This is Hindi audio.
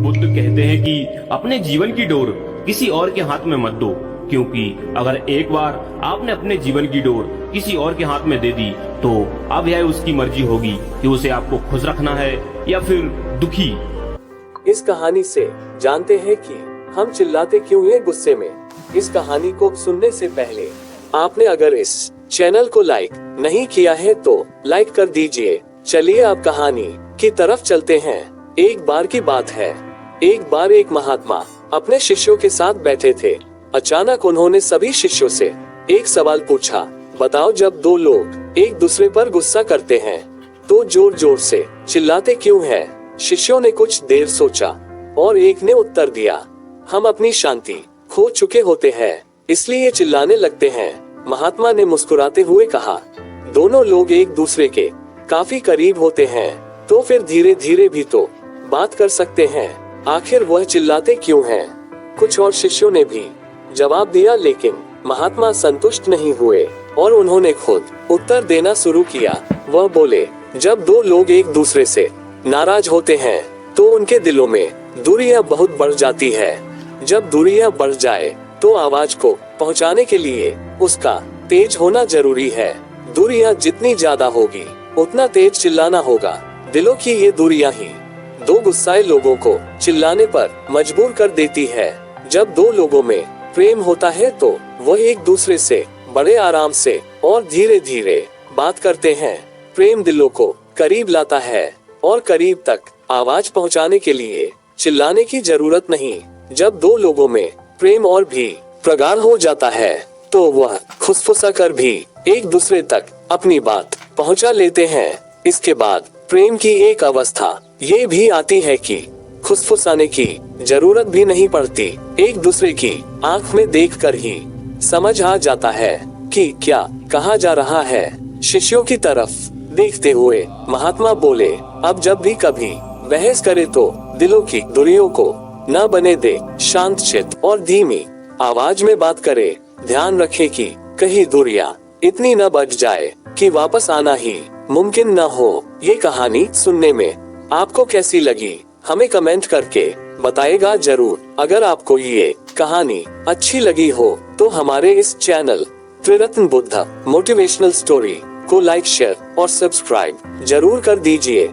बुद्ध कहते हैं कि अपने जीवन की डोर किसी और के हाथ में मत दो, क्योंकि अगर एक बार आपने अपने जीवन की डोर किसी और के हाथ में दे दी तो अब यह उसकी मर्जी होगी कि उसे आपको खुश रखना है या फिर दुखी। इस कहानी से जानते हैं कि हम चिल्लाते क्यों हैं गुस्से में। इस कहानी को सुनने से पहले आपने अगर इस चैनल को लाइक नहीं किया है तो लाइक कर दीजिए। चलिए अब कहानी की तरफ चलते हैं। एक बार की बात है, एक बार एक महात्मा अपने शिष्यों के साथ बैठे थे। अचानक उन्होंने सभी शिष्यों से एक सवाल पूछा, बताओ जब दो लोग एक दूसरे पर गुस्सा करते हैं तो जोर जोर से चिल्लाते क्यों हैं? शिष्यों ने कुछ देर सोचा और एक ने उत्तर दिया, हम अपनी शांति खो चुके होते हैं इसलिए चिल्लाने लगते हैं। महात्मा ने मुस्कुराते हुए कहा, दोनों लोग एक दूसरे के काफी करीब होते हैं तो फिर धीरे धीरे भी तो बात कर सकते हैं, आखिर वह चिल्लाते क्यों हैं? कुछ और शिष्यों ने भी जवाब दिया, लेकिन महात्मा संतुष्ट नहीं हुए और उन्होंने खुद उत्तर देना शुरू किया। वह बोले, जब दो लोग एक दूसरे से नाराज होते हैं तो उनके दिलों में दूरियां बहुत बढ़ जाती है। जब दूरियां बढ़ जाए तो आवाज को पहुंचाने के लिए उसका तेज होना जरूरी है। दूरियां जितनी ज्यादा होगी उतना तेज चिल्लाना होगा। दिलों की ये दूरियां ही दो गुस्साए लोगों को चिल्लाने पर मजबूर कर देती है। जब दो लोगों में प्रेम होता है तो वह एक दूसरे से बड़े आराम से और धीरे धीरे बात करते हैं। प्रेम दिलों को करीब लाता है और करीब तक आवाज पहुंचाने के लिए चिल्लाने की जरूरत नहीं। जब दो लोगों में प्रेम और भी प्रगाढ़ हो जाता है तो वह फुसफुसा कर भी एक दूसरे तक अपनी बात पहुंचा लेते हैं। इसके बाद प्रेम की एक अवस्था ये भी आती है कि फुसफुसाने की जरूरत भी नहीं पड़ती। एक दूसरे की आंख में देखकर ही समझ आ जाता है कि क्या कहा जा रहा है। शिष्यों की तरफ देखते हुए महात्मा बोले, अब जब भी कभी बहस करे तो दिलों की दूरियों को न बने दे, शांत चित्त और धीमी आवाज में बात करे। ध्यान रखे कि कहीं दूरियां इतनी न बढ़ जाए कि वापस आना ही मुमकिन न हो। ये कहानी सुनने में आपको कैसी लगी हमें कमेंट करके बताएगा जरूर। अगर आपको ये कहानी अच्छी लगी हो तो हमारे इस चैनल त्रिरत्न बुद्ध मोटिवेशनल स्टोरी को लाइक, शेयर और सब्सक्राइब जरूर कर दीजिए।